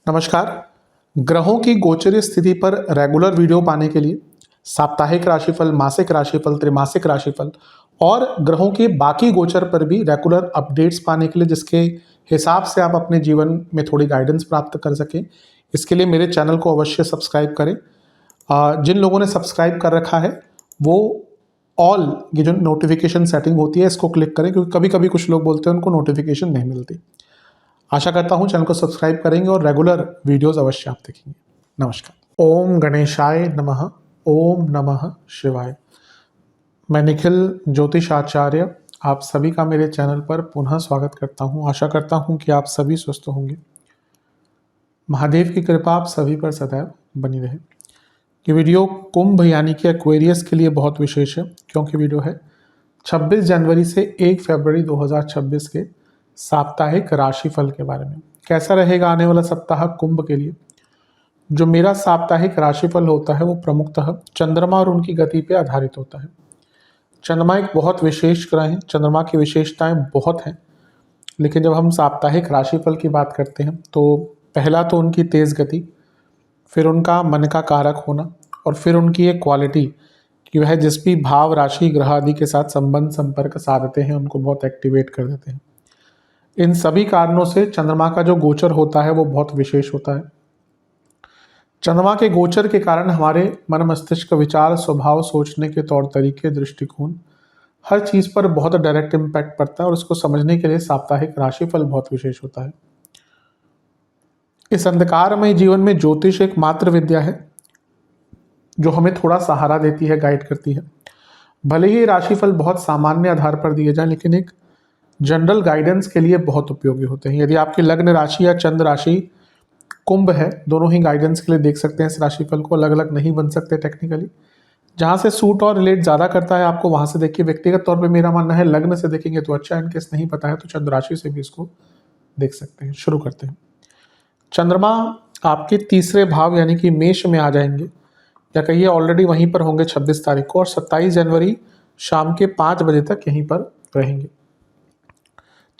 नमस्कार। ग्रहों की गोचरीय स्थिति पर रेगुलर वीडियो पाने के लिए साप्ताहिक राशिफल, मासिक राशिफल, त्रैमासिक राशिफल और ग्रहों के बाकी गोचर पर भी रेगुलर अपडेट्स पाने के लिए, जिसके हिसाब से आप अपने जीवन में थोड़ी गाइडेंस प्राप्त कर सकें, इसके लिए मेरे चैनल को अवश्य सब्सक्राइब करें। जिन लोगों ने सब्सक्राइब कर रखा है वो ऑल ये जो नोटिफिकेशन सेटिंग होती है इसको क्लिक करें, क्योंकि कभी कभी कुछ लोग बोलते हैं उनको नोटिफिकेशन नहीं मिलती। आशा करता हूं चैनल को सब्सक्राइब करेंगे और रेगुलर वीडियोस अवश्य आप देखेंगे। नमस्कार। ओम गणेशाय नमः। ओम नमः शिवाय। मैं निखिल ज्योतिषाचार्य आप सभी का मेरे चैनल पर पुनः स्वागत करता हूं। आशा करता हूं कि आप सभी स्वस्थ होंगे। महादेव की कृपा आप सभी पर सदैव बनी रहे। ये वीडियो कुंभ यानी कि एक्वेरियस के लिए बहुत विशेष है, क्योंकि वीडियो है 26 जनवरी से 1 फरवरी 2026 के साप्ताहिक राशिफल के बारे में। कैसा रहेगा आने वाला सप्ताह कुंभ के लिए। जो मेरा साप्ताहिक राशिफल होता है वो प्रमुखतः चंद्रमा और उनकी गति पे आधारित होता है। चंद्रमा एक बहुत विशेष ग्रह है, चंद्रमा की विशेषताएं बहुत हैं, लेकिन जब हम साप्ताहिक राशिफल की बात करते हैं तो पहला तो उनकी तेज गति, फिर उनका मन का कारक होना, और फिर उनकी एक क्वालिटी कि वह जिस भी भाव, राशि, ग्रह आदि के साथ संबंध संपर्क साधते हैं उनको बहुत एक्टिवेट कर देते हैं। इन सभी कारणों से चंद्रमा का जो गोचर होता है वो बहुत विशेष होता है। चंद्रमा के गोचर के कारण हमारे मन, मस्तिष्क, विचार, स्वभाव, सोचने के तौर तरीके, दृष्टिकोण, हर चीज पर बहुत डायरेक्ट इम्पैक्ट पड़ता है, और उसको समझने के लिए साप्ताहिक राशिफल बहुत विशेष होता है। इस अंधकारमय जीवन में ज्योतिष एक मात्र विद्या है जो हमें थोड़ा सहारा देती है, गाइड करती है। भले ही राशिफल बहुत सामान्य आधार पर दिए जाए, लेकिन एक जनरल गाइडेंस के लिए बहुत उपयोगी होते हैं। यदि आपकी लग्न राशि या चंद्र राशि कुंभ है, दोनों ही गाइडेंस के लिए देख सकते हैं इस राशिफल को, अलग अलग नहीं बन सकते टेक्निकली। जहाँ से सूट और रिलेट ज़्यादा करता है आपको वहाँ से देखिए। व्यक्तिगत तौर पे मेरा मानना है लग्न से देखेंगे तो अच्छा, इनकेस नहीं पता है तो चंद्र राशि से भी इसको देख सकते हैं। शुरू करते हैं। चंद्रमा आपके तीसरे भाव यानी कि मेष में आ जाएंगे, या कहिए ऑलरेडी वहीं पर होंगे 26 तारीख को, और 27 जनवरी शाम के 5 बजे तक यहीं पर रहेंगे।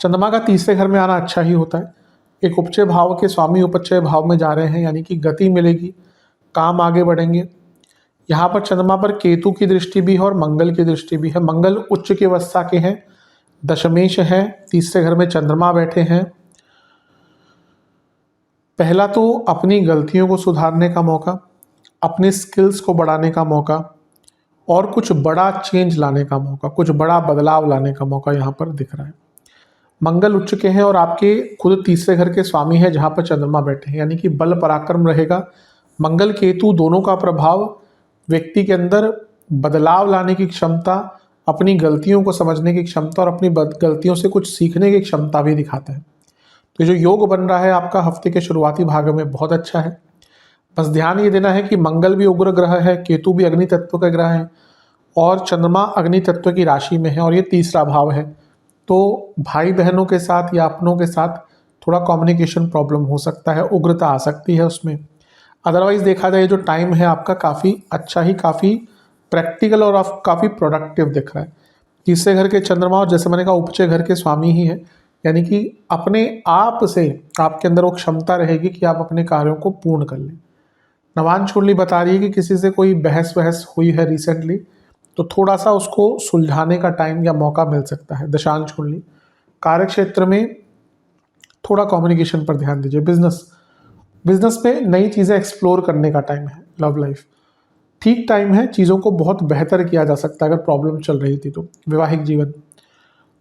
चंद्रमा का तीसरे घर में आना अच्छा ही होता है। एक उपचय भाव के स्वामी उपचय भाव में जा रहे हैं, यानी कि गति मिलेगी, काम आगे बढ़ेंगे। यहाँ पर चंद्रमा पर केतु की दृष्टि भी है और मंगल की दृष्टि भी है। मंगल उच्च की अवस्था के हैं, दशमेश हैं, तीसरे घर में चंद्रमा बैठे हैं। पहला तो अपनी गलतियों को सुधारने का मौका, अपनी स्किल्स को बढ़ाने का मौका, और कुछ बड़ा चेंज लाने का मौका, कुछ बड़ा बदलाव लाने का मौका यहाँ पर दिख रहा है। मंगल उच्च के हैं और आपके खुद तीसरे घर के स्वामी है जहाँ पर चंद्रमा बैठे हैं, यानी कि बल पराक्रम रहेगा। मंगल केतु दोनों का प्रभाव व्यक्ति के अंदर बदलाव लाने की क्षमता, अपनी गलतियों को समझने की क्षमता और अपनी गलतियों से कुछ सीखने की क्षमता भी दिखाता है। तो जो योग बन रहा है आपका हफ्ते के शुरुआती भाग में बहुत अच्छा है। बस ध्यान ये देना है कि मंगल भी उग्र ग्रह है, केतु भी अग्नि तत्व का ग्रह है, और चंद्रमा अग्नि तत्व की राशि में है, और ये तीसरा भाव है। तो भाई बहनों के साथ या अपनों के साथ थोड़ा कम्युनिकेशन प्रॉब्लम हो सकता है, उग्रता आ सकती है उसमें। अदरवाइज देखा जाए जो टाइम है आपका काफ़ी अच्छा ही, काफ़ी प्रैक्टिकल और काफ़ी प्रोडक्टिव दिख रहा है। तीसरे घर के चंद्रमा, और जैसे मैंने कहा उपचय घर के स्वामी ही है, यानी कि अपने आप से आपके अंदर वो क्षमता रहेगी कि आप अपने कार्यों को पूर्ण कर लें। नवांश कुंडली बता रही है कि किसी से कोई बहस वहस हुई है रिसेंटली, तो थोड़ा सा उसको सुलझाने का टाइम या मौका मिल सकता है। दशांश कुंडली कार्य क्षेत्र में थोड़ा कम्युनिकेशन पर ध्यान दीजिए। बिजनेस में नई चीज़ें एक्सप्लोर करने का टाइम है। लव लाइफ ठीक टाइम है, चीज़ों को बहुत बेहतर किया जा सकता है अगर प्रॉब्लम चल रही थी तो। वैवाहिक जीवन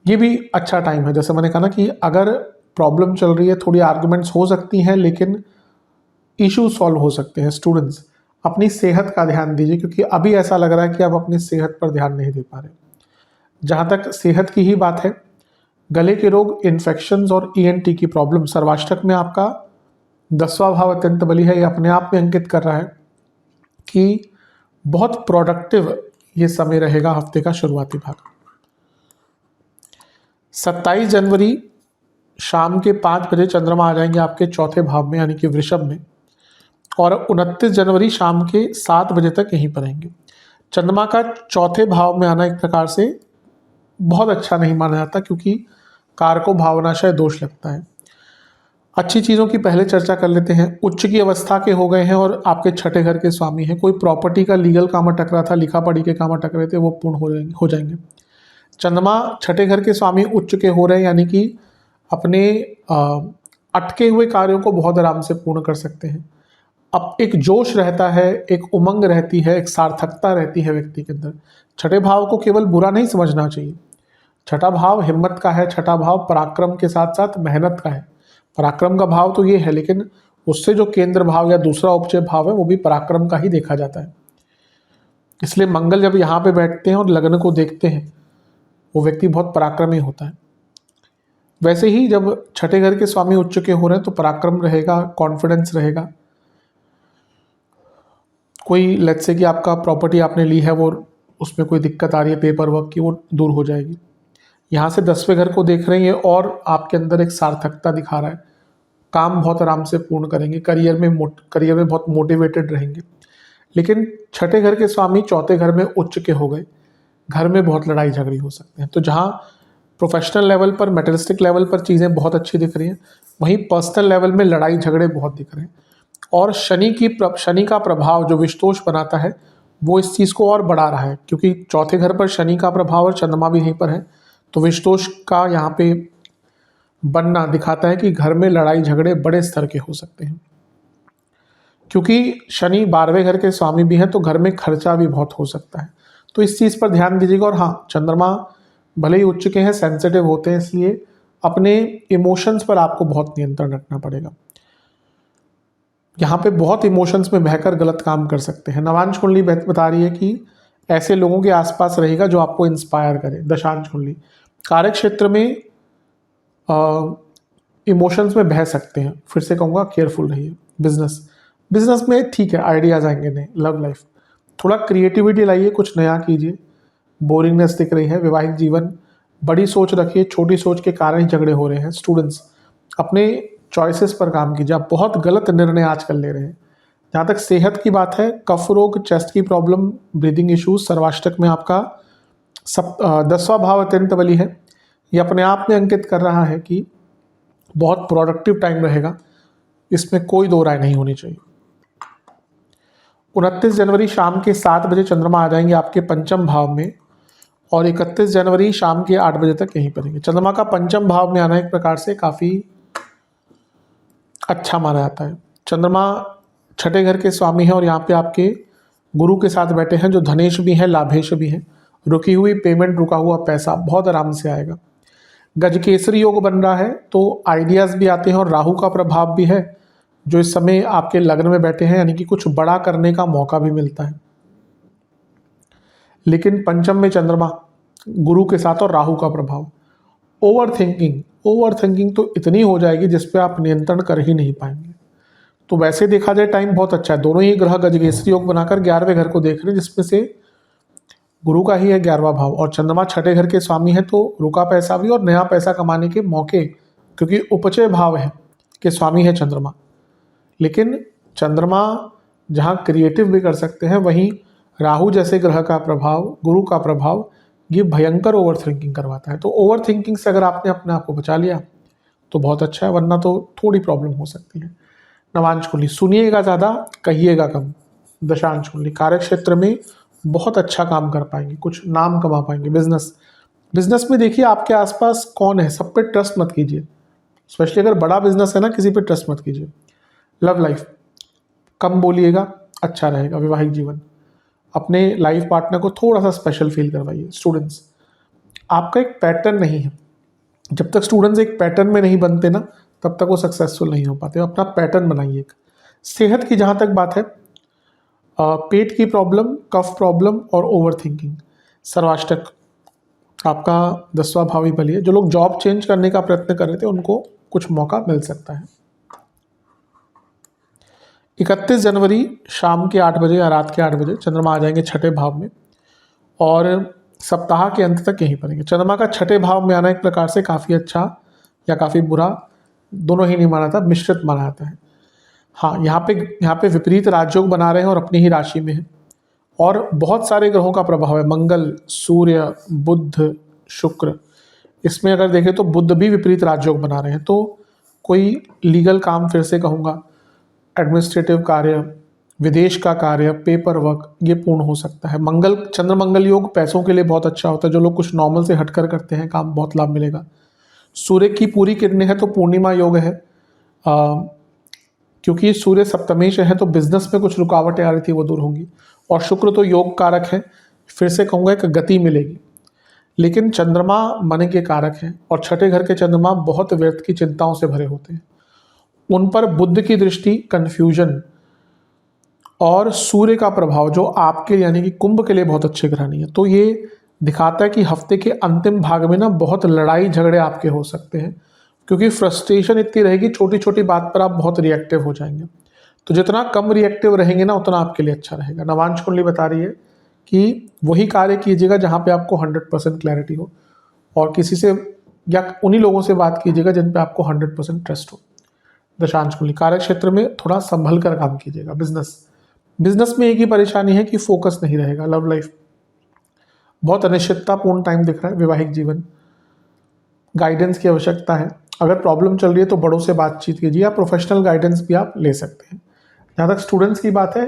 ये भी अच्छा टाइम है। जैसे मैंने कहा ना कि अगर प्रॉब्लम चल रही है, थोड़ी आर्गुमेंट्स हो सकती हैं, लेकिन इशू सॉल्व हो सकते हैं। स्टूडेंट्स अपनी सेहत का ध्यान दीजिए, क्योंकि अभी ऐसा लग रहा है कि आप अपनी सेहत पर ध्यान नहीं दे पा रहे। जहाँ तक सेहत की ही बात है, गले के रोग, इन्फेक्शंस और ईएनटी की प्रॉब्लम, सर्वाष्टक में आपका 10वां भाव अत्यंत बली है, ये अपने आप में अंकित कर रहा है कि बहुत प्रोडक्टिव ये समय रहेगा हफ्ते का शुरुआती भाग। 27 जनवरी शाम के 5 बजे चंद्रमा आ जाएंगे आपके चौथे भाव में, यानी कि वृषभ में, और 29 जनवरी शाम के 7 बजे तक यहीं पर रहेंगे। चंद्रमा का चौथे भाव में आना एक प्रकार से बहुत अच्छा नहीं माना जाता, क्योंकि कार को भावनाशय दोष लगता है। अच्छी चीज़ों की पहले चर्चा कर लेते हैं। उच्च की अवस्था के हो गए हैं और आपके छठे घर के स्वामी हैं। कोई प्रॉपर्टी का लीगल काम अटक रहा था, लिखा पढ़ी के काम अटक रहे थे, वो पूर्ण हो जाएंगे। चंद्रमा छठे घर के स्वामी उच्च के हो रहे हैं, यानी कि अपने अटके हुए कार्यों को बहुत आराम से पूर्ण कर सकते हैं। अब एक जोश रहता है, एक उमंग रहती है, एक सार्थकता रहती है व्यक्ति के अंदर। छठे भाव को केवल बुरा नहीं समझना चाहिए। छठा भाव हिम्मत का है, छठा भाव पराक्रम के साथ साथ मेहनत का है। पराक्रम का भाव तो ये है, लेकिन उससे जो केंद्र भाव या दूसरा उपचय भाव है वो भी पराक्रम का ही देखा जाता है। इसलिए मंगल जब यहाँ पे बैठते हैं और लग्न को देखते हैं, वो व्यक्ति बहुत पराक्रमी होता है। वैसे ही जब छठे घर के स्वामी उच्च के हो रहे हैं तो पराक्रम रहेगा, कॉन्फिडेंस रहेगा। कोई लेट्स से कि आपका प्रॉपर्टी आपने ली है, वो उसमें कोई दिक्कत आ रही है पेपर वर्क की, वो दूर हो जाएगी। यहाँ से 10वें घर को देख रहे हैं और आपके अंदर एक सार्थकता दिखा रहा है। काम बहुत आराम से पूर्ण करेंगे, करियर में बहुत मोटिवेटेड रहेंगे। लेकिन छठे घर के स्वामी चौथे घर में उच्च के हो गए, घर में बहुत लड़ाई झगड़ी हो सकते हैं। तो जहाँ प्रोफेशनल लेवल पर, मेटलिस्टिक लेवल पर चीज़ें बहुत अच्छी दिख रही हैं, वहीं पर्सनल लेवल में लड़ाई झगड़े बहुत दिख रहे हैं। और शनि का प्रभाव जो विषदोष बनाता है वो इस चीज़ को और बढ़ा रहा है, क्योंकि चौथे घर पर शनि का प्रभाव और चंद्रमा भी यहीं पर है। तो विषदोष का यहाँ पे बनना दिखाता है कि घर में लड़ाई झगड़े बड़े स्तर के हो सकते हैं। क्योंकि शनि 12वें घर के स्वामी भी हैं तो घर में खर्चा भी बहुत हो सकता है। तो इस चीज़ पर ध्यान दीजिएगा। और हाँ, चंद्रमा भले ही उच्च के हैं, सेंसिटिव होते हैं, इसलिए अपने इमोशंस पर आपको बहुत नियंत्रण रखना पड़ेगा। यहाँ पे बहुत इमोशंस में बहकर गलत काम कर सकते हैं। नवांश कुंडली बता रही है कि ऐसे लोगों के आसपास रहेगा जो आपको इंस्पायर करे। दशांश कुंडली कार्य क्षेत्र में इमोशंस में बह सकते हैं। फिर से कहूँगा केयरफुल रहिए। बिजनेस में ठीक है, आइडियाज आएंगे नए। लव लाइफ थोड़ा क्रिएटिविटी लाइए, कुछ नया कीजिए। बोरिंगनेस दिख रही है। वैवाहिक जीवन बड़ी सोच रखिए, छोटी सोच के कारण ही झगड़े हो रहे हैं। स्टूडेंट्स अपने चॉइसेस पर काम कीजिए, आप बहुत गलत निर्णय आजकल ले रहे हैं। जहाँ तक सेहत की बात है, कफ रोग, चेस्ट की प्रॉब्लम, ब्रीदिंग इश्यूज, सर्वाष्टक में आपका 10वां भाव अत्यंत बली है। ये अपने आप में अंकित कर रहा है कि बहुत प्रोडक्टिव टाइम रहेगा, इसमें कोई दो राय नहीं होनी चाहिए। 29 जनवरी शाम के 7 बजे चंद्रमा आ जाएंगे आपके पंचम भाव में और 31 जनवरी शाम के 8 बजे तक यहीं पर रहेंगे। चंद्रमा का पंचम भाव में आना एक प्रकार से काफ़ी अच्छा माना जाता है। चंद्रमा छठे घर के स्वामी हैं और यहाँ पे आपके गुरु के साथ बैठे हैं, जो धनेश भी हैं, लाभेश भी हैं। रुकी हुई पेमेंट, रुका हुआ पैसा बहुत आराम से आएगा। गजकेसरी योग बन रहा है तो आइडियाज़ भी आते हैं और राहु का प्रभाव भी है जो इस समय आपके लग्न में बैठे हैं, यानी कि कुछ बड़ा करने का मौका भी मिलता है। लेकिन पंचम में चंद्रमा गुरु के साथ और राहु का प्रभाव, ओवर थिंकिंग तो इतनी हो जाएगी जिस पे आप नियंत्रण कर ही नहीं पाएंगे। तो वैसे देखा जाए टाइम बहुत अच्छा है। दोनों ही ग्रह गजकेसरी योग बनाकर 11वें घर को देख रहे हैं, जिसमें से गुरु का ही है 11वां भाव और चंद्रमा छठे घर के स्वामी है, तो रुका पैसा भी और नया पैसा कमाने के मौके, क्योंकि उपचय भाव है कि स्वामी है चंद्रमा। लेकिन चंद्रमा जहाँ क्रिएटिव भी कर सकते हैं, वहीं राहु जैसे ग्रह का प्रभाव, गुरु का प्रभाव, ये भयंकर ओवर थिंकिंग करवाता है। तो ओवर थिंकिंग से अगर आपने अपने आप को बचा लिया तो बहुत अच्छा है, वरना तो थोड़ी प्रॉब्लम हो सकती है। नवांश कुंडली सुनिएगा ज़्यादा, कहिएगा कम। दशांश कुंडली कार्य क्षेत्र में बहुत अच्छा काम कर पाएंगे, कुछ नाम कमा पाएंगे। बिजनेस में देखिए आपके आसपास कौन है, सब पे ट्रस्ट मत कीजिए, स्पेशली अगर बड़ा बिजनेस है ना, किसी पे ट्रस्ट मत कीजिए। लव लाइफ कम बोलिएगा, अच्छा रहेगा। वैवाहिक जीवन अपने लाइफ पार्टनर को थोड़ा सा स्पेशल फील करवाइए। स्टूडेंट्स आपका एक पैटर्न नहीं है, जब तक स्टूडेंट्स एक पैटर्न में नहीं बनते ना, तब तक वो सक्सेसफुल नहीं हो पाते। अपना पैटर्न बनाइए। सेहत की जहाँ तक बात है, पेट की प्रॉब्लम, कफ प्रॉब्लम और ओवर थिंकिंग, सर्वाष्टक आपका 10वां भाव ही बली है। जो लोग जॉब चेंज करने का प्रयत्न कर रहे थे उनको कुछ मौका मिल सकता है। 31 जनवरी शाम के 8 बजे या रात के 8 बजे चंद्रमा आ जाएंगे छठे भाव में और सप्ताह के अंत तक यहीं पर रहेंगे। चंद्रमा का छठे भाव में आना एक प्रकार से काफ़ी अच्छा या काफ़ी बुरा, दोनों ही नहीं माना था, मिश्रित माना जाता है। हाँ, यहाँ पे विपरीत राजयोग बना रहे हैं और अपनी ही राशि में है और बहुत सारे ग्रहों का प्रभाव है। मंगल, सूर्य, बुध, शुक्र, इसमें अगर देखें तो बुध भी विपरीत राजयोग बना रहे हैं, तो कोई लीगल काम, फिर से कहूँगा एडमिनिस्ट्रेटिव कार्य, विदेश का कार्य, पेपर वर्क, ये पूर्ण हो सकता है। मंगल, चंद्र मंगल योग पैसों के लिए बहुत अच्छा होता है। जो लोग कुछ नॉर्मल से हटकर करते हैं काम, बहुत लाभ मिलेगा। सूर्य की पूरी किरणें हैं तो पूर्णिमा योग है। क्योंकि सूर्य सप्तमेश है तो बिजनेस में कुछ रुकावटें आ रही थी वो दूर होंगी। और शुक्र तो योग कारक है, फिर से कहूँगा एक गति मिलेगी। लेकिन चंद्रमा मन के कारक हैं और छठे घर के चंद्रमा बहुत व्यर्थ की चिंताओं से भरे होते हैं। उन पर बुध की दृष्टि, कन्फ्यूजन और सूर्य का प्रभाव जो आपके यानी कि कुंभ के लिए बहुत अच्छे ग्रह नहीं है, तो ये दिखाता है कि हफ्ते के अंतिम भाग में ना बहुत लड़ाई झगड़े आपके हो सकते हैं, क्योंकि फ्रस्ट्रेशन इतनी रहेगी, छोटी छोटी बात पर आप बहुत रिएक्टिव हो जाएंगे। तो जितना कम रिएक्टिव रहेंगे ना उतना आपके लिए अच्छा रहेगा। नवांश कुंडली बता रही है कि वही कार्य कीजिएगा जहाँ पे आपको 100% क्लैरिटी हो, और किसी से या उन्हीं लोगों से बात कीजिएगा जिन पे आपको 100% ट्रस्ट हो। दशांश कुंडली, कार्य क्षेत्र में थोड़ा संभल कर काम कीजिएगा। बिजनेस में एक ही परेशानी है कि फोकस नहीं रहेगा। लव लाइफ बहुत अनिश्चिततापूर्ण टाइम दिख रहा है। वैवाहिक जीवन, गाइडेंस की आवश्यकता है। अगर प्रॉब्लम चल रही है तो बड़ों से बातचीत कीजिए, या प्रोफेशनल गाइडेंस भी आप ले सकते हैं। जहाँ तक स्टूडेंट्स की बात है,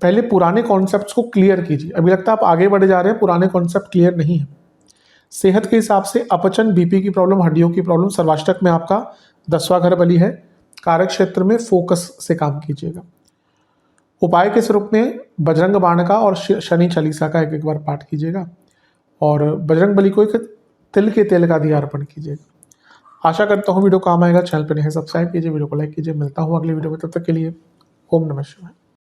पहले पुराने कॉन्सेप्ट्स को क्लियर कीजिए। अभी लगता है आप आगे बढ़े जा रहे हैं, पुराने कॉन्सेप्ट क्लियर नहीं है। सेहत के हिसाब से अपचन, बीपी की प्रॉब्लम, हड्डियों की प्रॉब्लम, सर्वाष्टक में आपका 10वां घर बली है। कार्य क्षेत्र में फोकस से काम कीजिएगा। उपाय के स्वरूप में बजरंग बाण का और शनि चालीसा का एक बार पाठ कीजिएगा, और बजरंग बली को एक तिल के तेल का दिया अर्पण कीजिएगा। आशा करता हूँ वीडियो काम आएगा। चैनल पर नहीं है सब्सक्राइब कीजिए, वीडियो को लाइक कीजिए। मिलता हूँ अगली वीडियो में, तब तक के लिए ओम नमः शिवाय।